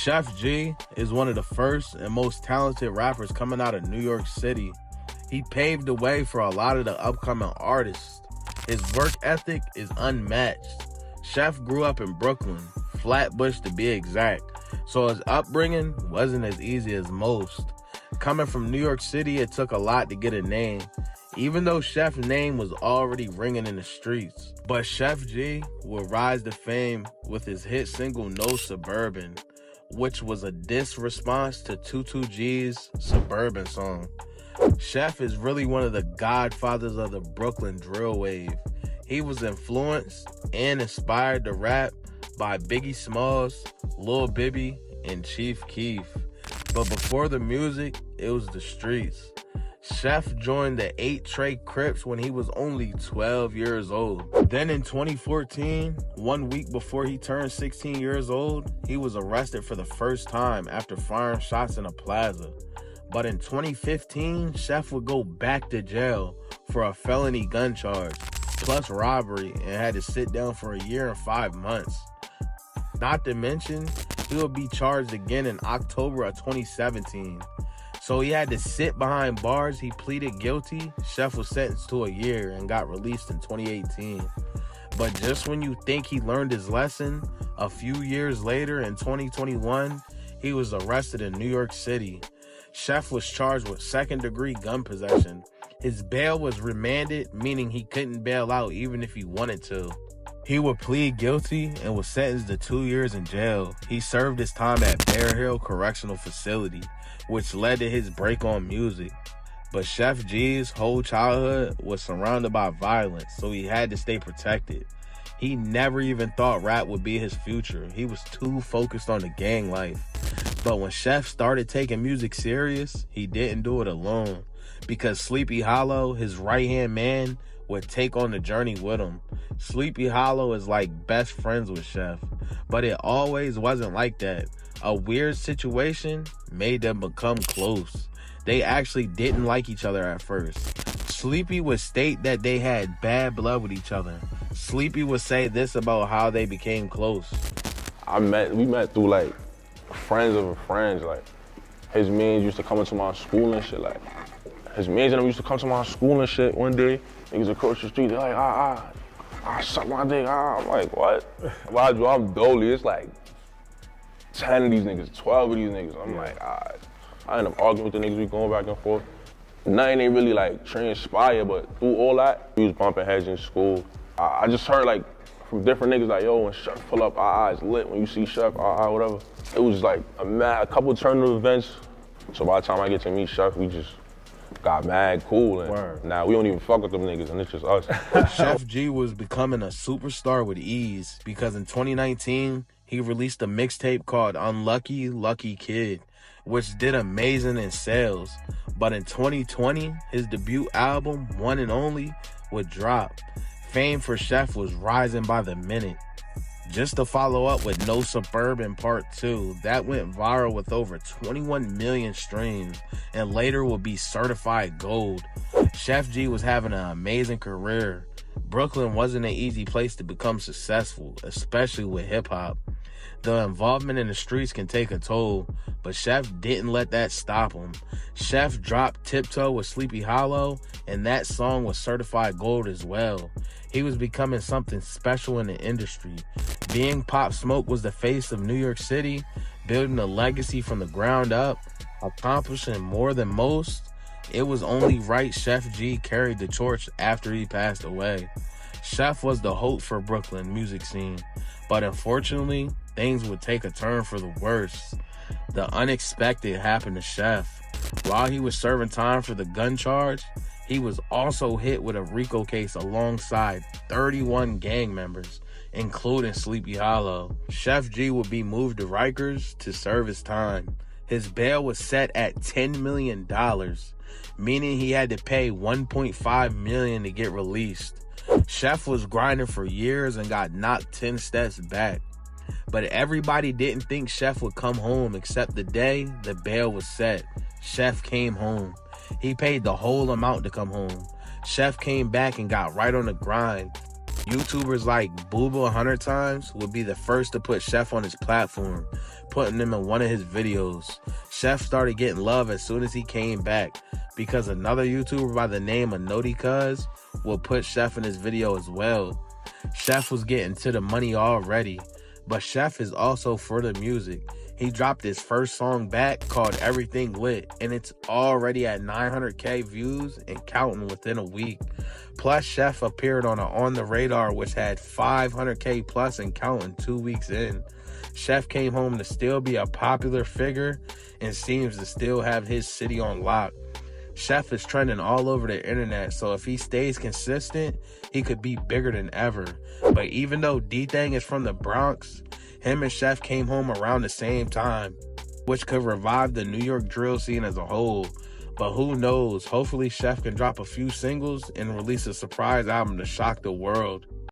Sheff G is one of the first and most talented rappers coming out of New York City. He paved the way for a lot of the upcoming artists. His work ethic is unmatched. Sheff grew up in Brooklyn, Flatbush to be exact, so his upbringing wasn't as easy as most. Coming from New York City, it took a lot to get a name, even though Sheff's name was already ringing in the streets. But Sheff G would rise to fame with his hit single No Suburban, which was a diss response to 22G's Suburban song. Sheff is really one of the godfathers of the Brooklyn drill wave. He was influenced and inspired to rap by Biggie Smalls, Lil Bibby, and Chief Keef. But before the music, it was the streets. Sheff joined the 8 Trey Crips when he was only 12 years old. Then in 2014, 1 week before he turned 16 years old, he was arrested for the first time after firing shots in a plaza. But in 2015, Sheff would go back to jail for a felony gun charge, plus robbery, and had to sit down for 1 year and 5 months. Not to mention, he would be charged again in October of 2017. So he had to sit behind bars. He pleaded guilty. Sheff was sentenced to 1 year and got released in 2018. But just when you think he learned his lesson, a few years later in 2021, he was arrested in New York City. Sheff was charged with second-degree gun possession. His bail was remanded, meaning he couldn't bail out even if he wanted to. He would plead guilty and was sentenced to 2 years in jail. He served his time at Bear Hill Correctional Facility, which led to his break on music. But Sheff G's whole childhood was surrounded by violence, so he had to stay protected. He never even thought rap would be his future. He was too focused on the gang life. But when Sheff started taking music serious, he didn't do it alone, because Sleepy Hollow, his right-hand man, would take on the journey with him. Sleepy Hollow is like best friends with Sheff, but it always wasn't like that. A weird situation made them become close. They actually didn't like each other at first. Sleepy would state that they had bad blood with each other. Sleepy would say this about how they became close. We met through like friends of friends. Like his mans used to come into my school and shit. Like his mans and them used to come to my school and shit. One day, niggas across the street, they're like, suck my dick, I'm like, what? Mind you, I'm Dolly. It's like 10 of these niggas, 12 of these niggas. I'm like, I end up arguing with the niggas, we going back and forth. Nothing ain't really like transpired, but through all that, we was bumping heads in school. I just heard like from different niggas like, yo, when Sheff pull up, it's lit. When you see Sheff, whatever. It was like a couple turn of events. So by the time I get to meet Sheff, we just got mad cool, and now we don't even fuck with them niggas, and it's just us. Sheff G was becoming a superstar with ease because in 2019, he released a mixtape called Unlucky Lucky Kid, which did amazing in sales. But in 2020, his debut album, One and Only, would drop. Fame for Sheff was rising by the minute. Just to follow up with No Suburban Part 2, that went viral with over 21 million streams and later would be certified gold. Sheff G was having an amazing career. Brooklyn wasn't an easy place to become successful, especially with hip-hop. The involvement in the streets can take a toll, but Sheff didn't let that stop him. Sheff dropped Tiptoe with Sleepy Hollow, and that song was certified gold as well. He was becoming something special in the industry. Being Pop Smoke was the face of New York City, building a legacy from the ground up, accomplishing more than most. It was only right Sheff G carried the torch after he passed away. Sheff was the hope for Brooklyn music scene, but unfortunately, things would take a turn for the worse. The unexpected happened to Sheff. While he was serving time for the gun charge, he was also hit with a RICO case alongside 31 gang members, including Sleepy Hollow. Sheff G would be moved to Rikers to serve his time. His bail was set at $10 million, meaning he had to pay $1.5 million to get released. Sheff was grinding for years and got knocked 10 steps back. But everybody didn't think Sheff would come home except the day the bail was set. Sheff came home. He paid the whole amount to come home. Sheff came back and got right on the grind. YouTubers like Booba 100 Times would be the first to put Sheff on his platform, putting him in one of his videos. Sheff started getting love as soon as he came back, because another YouTuber by the name of Noti Cuz will put Sheff in his video as well. Sheff was getting to the money already, but Sheff is also for the music. He dropped his first song back called Everything Lit, and it's already at 900K views and counting within a week. Plus, Sheff appeared on On the Radar, which had 500K plus and counting 2 weeks in. Sheff came home to still be a popular figure and seems to still have his city on lock. Sheff is trending all over the internet, so if he stays consistent, he could be bigger than ever. But even though D-Thang is from the Bronx, him and Sheff came home around the same time, which could revive the New York drill scene as a whole. But who knows? Hopefully Sheff can drop a few singles and release a surprise album to shock the world.